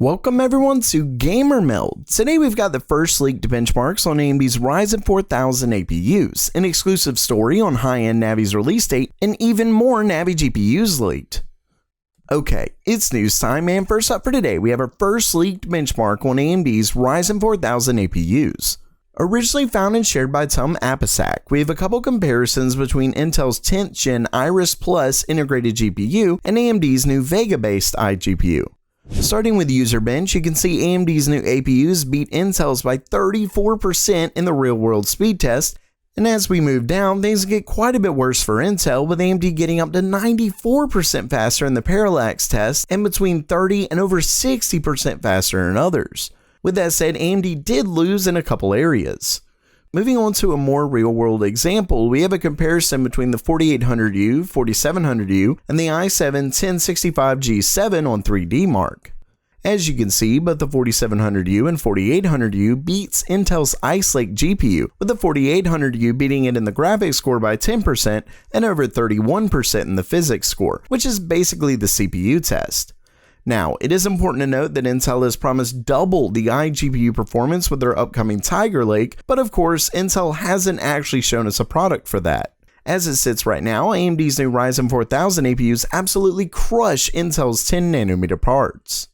Welcome everyone to Gamer Meld. Today we've got the first leaked benchmarks on AMD's Ryzen 4000 APUs, an exclusive story on high-end Navi's release date, and even more Navi GPUs leaked. Okay, it's news time, and first up for today we have our first leaked benchmark on AMD's Ryzen 4000 APUs. Originally found and shared by Tom Apisak, we have a couple comparisons between Intel's 10th gen Iris Plus integrated GPU and AMD's new Vega-based iGPU. Starting with user bench, you can see AMD's new APUs beat Intel's by 34% in the real-world speed test, and as we move down, things get quite a bit worse for Intel, with AMD getting up to 94% faster in the parallax test and between 30 and over 60% faster in others. With that said, AMD did lose in a couple areas. Moving on to a more real-world example, we have a comparison between the 4800U, 4700U, and the i7-1065G7 on 3D Mark. As you can see, both the 4700U and 4800U beats Intel's Ice Lake GPU, with the 4800U beating it in the graphics score by 10% and over 31% in the physics score, which is basically the CPU test. Now, it is important to note that Intel has promised double the iGPU performance with their upcoming Tiger Lake, but of course, Intel hasn't actually shown us a product for that. As it sits right now, AMD's new Ryzen 4000 APUs absolutely crush Intel's 10nm parts.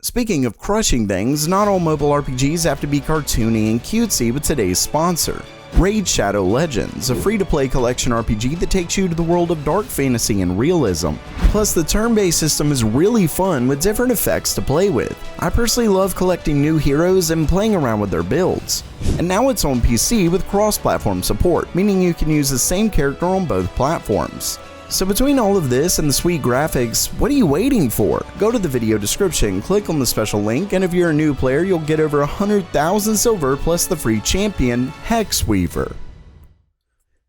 Speaking of crushing things, not all mobile RPGs have to be cartoony and cutesy with today's sponsor. Raid Shadow Legends, a free-to-play collection RPG that takes you to the world of dark fantasy and realism. Plus, the turn-based system is really fun with different effects to play with. I personally love collecting new heroes and playing around with their builds. And now it's on PC with cross-platform support, meaning you can use the same character on both platforms. So between all of this and the sweet graphics, what are you waiting for? Go to the video description, click on the special link, and if you're a new player, you'll get over 100,000 silver plus the free champion, Hexweaver.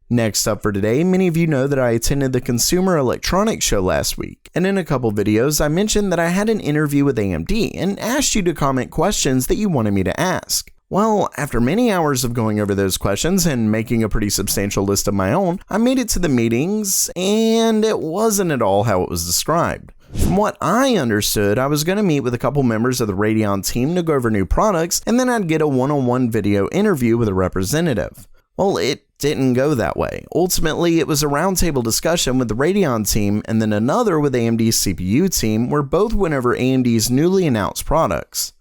Next up for today, many of you know that I attended the Consumer Electronics Show last week, and in a couple videos I mentioned that I had an interview with AMD and asked you to comment questions that you wanted me to ask. Well, after many hours of going over those questions and making a pretty substantial list of my own, I made it to the meetings, and it wasn't at all how it was described. From what I understood, I was going to meet with a couple members of the Radeon team to go over new products, and then I'd get a one-on-one video interview with a representative. Well, it didn't go that way. Ultimately, it was a roundtable discussion with the Radeon team and then another with AMD's CPU team, where both went over AMD's newly announced products.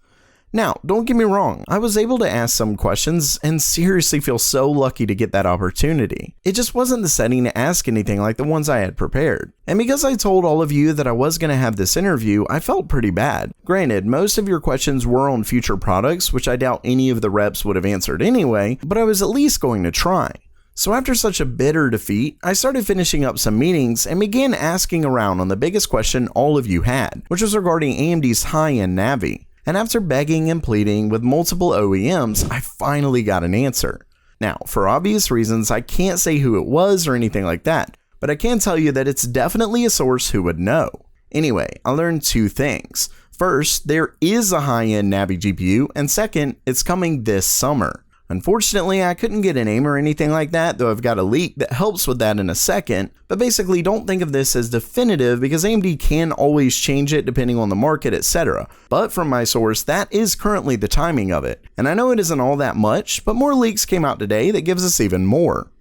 Now, don't get me wrong, I was able to ask some questions and seriously feel so lucky to get that opportunity. It just wasn't the setting to ask anything like the ones I had prepared. And because I told all of you that I was going to have this interview, I felt pretty bad. Granted, most of your questions were on future products, which I doubt any of the reps would have answered anyway, but I was at least going to try. So after such a bitter defeat, I started finishing up some meetings and began asking around on the biggest question all of you had, which was regarding AMD's high-end Navi. And after begging and pleading with multiple OEMs, I finally got an answer. Now, for obvious reasons, I can't say who it was or anything like that, but I can tell you that it's definitely a source who would know. Anyway, I learned two things. First, there is a high-end Navi GPU, and second, it's coming this summer. Unfortunately, I couldn't get a name or anything like that, though I've got a leak that helps with that in a second, but basically don't think of this as definitive because AMD can always change it depending on the market, etc. But from my source, that is currently the timing of it, and I know it isn't all that much, but more leaks came out today that gives us even more.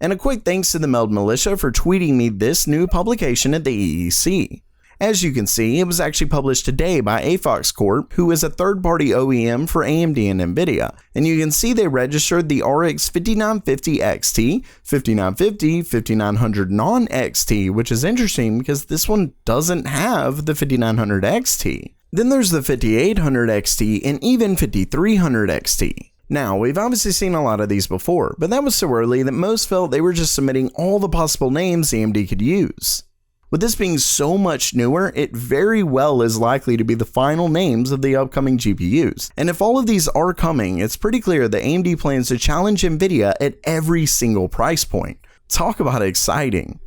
And a quick thanks to the Meld Militia for tweeting me this new publication at the EEC. As you can see, it was actually published today by AFOX Corp, who is a third-party OEM for AMD and Nvidia, and you can see they registered the RX 5950 XT, 5950, 5900 non-XT, which is interesting because this one doesn't have the 5900 XT. Then there's the 5800 XT and even 5300 XT. Now, we've obviously seen a lot of these before, but that was so early that most felt they were just submitting all the possible names AMD could use. With this being so much newer, it very well is likely to be the final names of the upcoming GPUs. And if all of these are coming, it's pretty clear that AMD plans to challenge Nvidia at every single price point. Talk about exciting.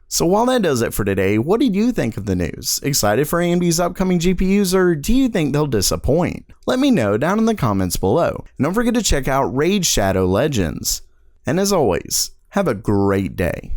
So while that does it for today, what did you think of the news? Excited for AMD's upcoming GPUs, or do you think they'll disappoint? Let me know down in the comments below. And don't forget to check out Raid Shadow Legends. And as always, have a great day.